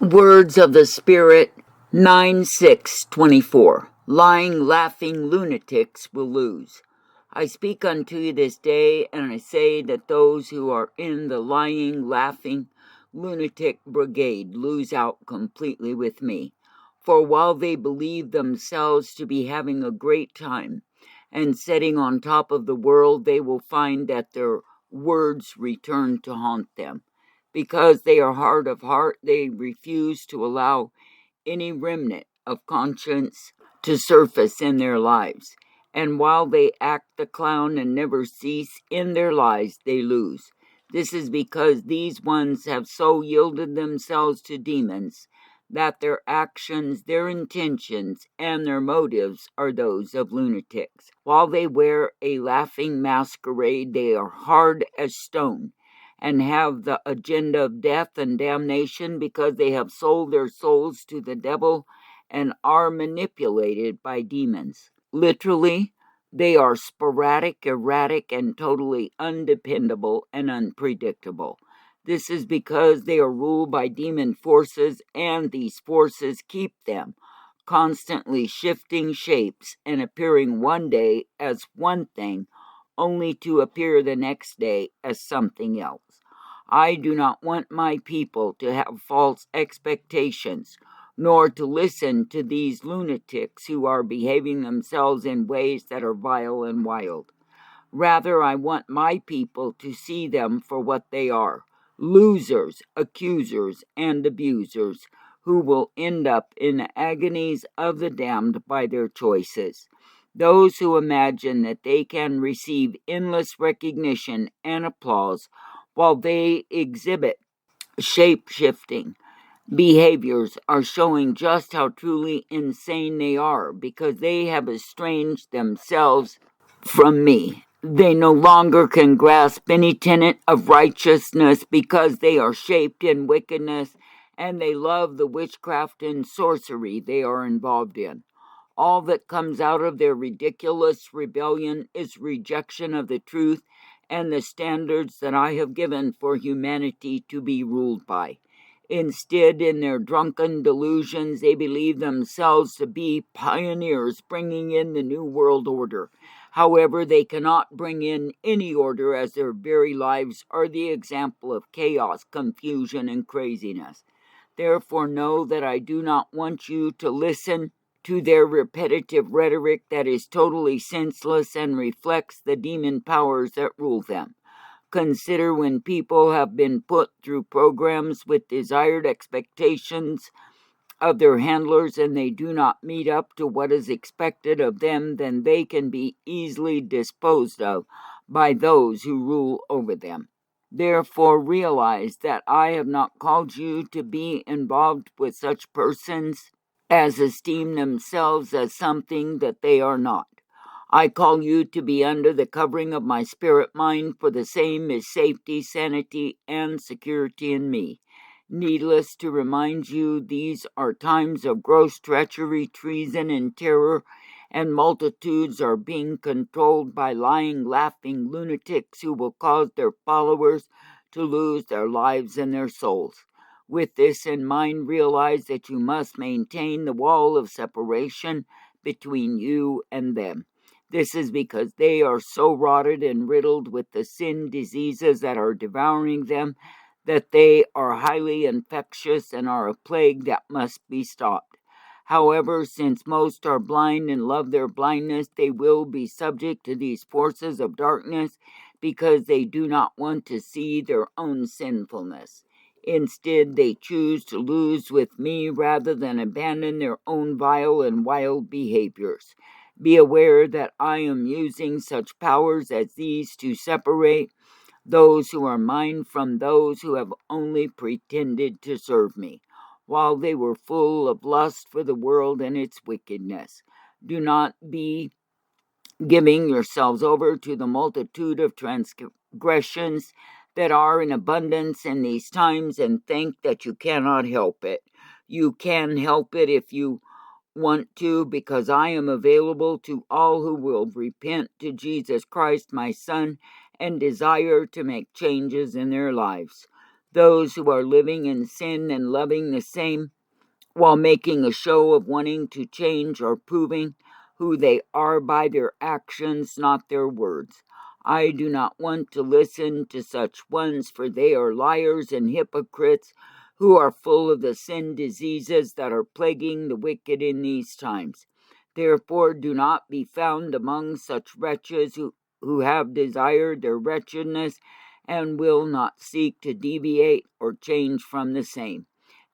Words of the Spirit 9:6-24. Lying, laughing lunatics will lose. I speak unto you this day, and I say that those who are in the lying, laughing, lunatic brigade lose out completely with me. For while they believe themselves to be having a great time and sitting on top of the world, they will find that their words return to haunt them. Because they are hard of heart, they refuse to allow any remnant of conscience to surface in their lives. And while they act the clown and never cease in their lies, they lose. This is because these ones have so yielded themselves to demons that their actions, their intentions, and their motives are those of lunatics. While they wear a laughing masquerade, they are hard as stone and have the agenda of death and damnation because they have sold their souls to the devil and are manipulated by demons. Literally, they are sporadic, erratic, and totally undependable and unpredictable. This is because they are ruled by demon forces, and these forces keep them constantly shifting shapes and appearing one day as one thing, only to appear the next day as something else. I do not want my people to have false expectations, nor to listen to these lunatics who are behaving themselves in ways that are vile and wild. Rather, I want my people to see them for what they are: losers, accusers, and abusers, who will end up in the agonies of the damned by their choices. Those who imagine that they can receive endless recognition and applause while they exhibit shape-shifting behaviors are showing just how truly insane they are, because they have estranged themselves from me. They no longer can grasp any tenet of righteousness because they are shaped in wickedness, and they love the witchcraft and sorcery they are involved in. All that comes out of their ridiculous rebellion is rejection of the truth and the standards that I have given for humanity to be ruled by. Instead, in their drunken delusions, they believe themselves to be pioneers bringing in the New World Order. However, they cannot bring in any order, as their very lives are the example of chaos, confusion, and craziness. Therefore, know that I do not want you to listen to their repetitive rhetoric that is totally senseless and reflects the demon powers that rule them. Consider when people have been put through programs with desired expectations of their handlers and they do not meet up to what is expected of them, then they can be easily disposed of by those who rule over them. Therefore, realize that I have not called you to be involved with such persons as esteem themselves as something that they are not. I call you to be under the covering of my spirit mind, for the same is safety, sanity, and security in me. Needless to remind you, these are times of gross treachery, treason, and terror, and multitudes are being controlled by lying, laughing lunatics who will cause their followers to lose their lives and their souls. With this in mind, realize that you must maintain the wall of separation between you and them. This is because they are so rotted and riddled with the sin diseases that are devouring them that they are highly infectious and are a plague that must be stopped. However, since most are blind and love their blindness, they will be subject to these forces of darkness because they do not want to see their own sinfulness. Instead, they choose to lose with me rather than abandon their own vile and wild behaviors. Be aware that I am using such powers as these to separate those who are mine from those who have only pretended to serve me, while they were full of lust for the world and its wickedness. Do not be giving yourselves over to the multitude of transgressions that are in abundance in these times and think that you cannot help it. You can help it if you want to, because I am available to all who will repent to Jesus Christ, my Son, and desire to make changes in their lives. Those who are living in sin and loving the same, while making a show of wanting to change or proving who they are by their actions, not their words. I do not want to listen to such ones, for they are liars and hypocrites who are full of the sin diseases that are plaguing the wicked in these times. Therefore, do not be found among such wretches who have desired their wretchedness and will not seek to deviate or change from the same.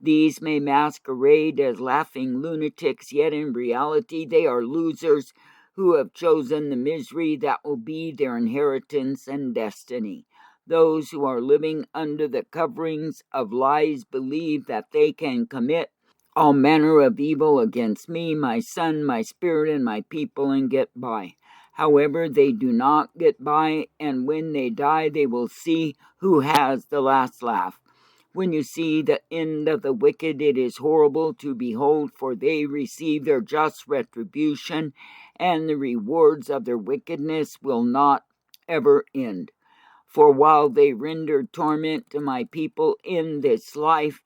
These may masquerade as laughing lunatics, yet in reality they are losers who have chosen the misery that will be their inheritance and destiny. Those who are living under the coverings of lies believe that they can commit all manner of evil against me, my son, my spirit, and my people, and get by. However, they do not get by, and when they die, they will see who has the last laugh. When you see the end of the wicked, it is horrible to behold, for they receive their just retribution, and the rewards of their wickedness will not ever end. For while they render torment to my people in this life,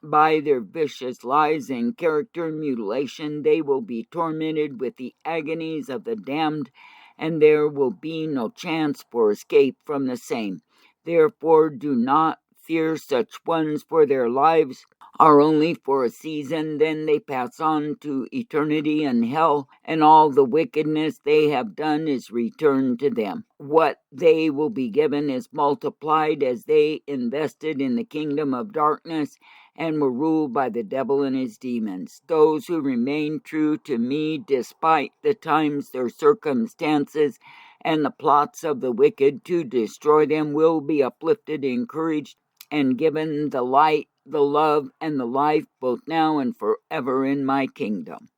by their vicious lies and character mutilation, they will be tormented with the agonies of the damned, and there will be no chance for escape from the same. Therefore, do not fear such ones, for their lives are only for a season, then they pass on to eternity and hell, and all the wickedness they have done is returned to them. What they will be given is multiplied as they invested in the kingdom of darkness and were ruled by the devil and his demons. Those who remain true to me despite the times, their circumstances, and the plots of the wicked to destroy them will be uplifted, encouraged, and given the light, the love, and the life both now and forever in my kingdom.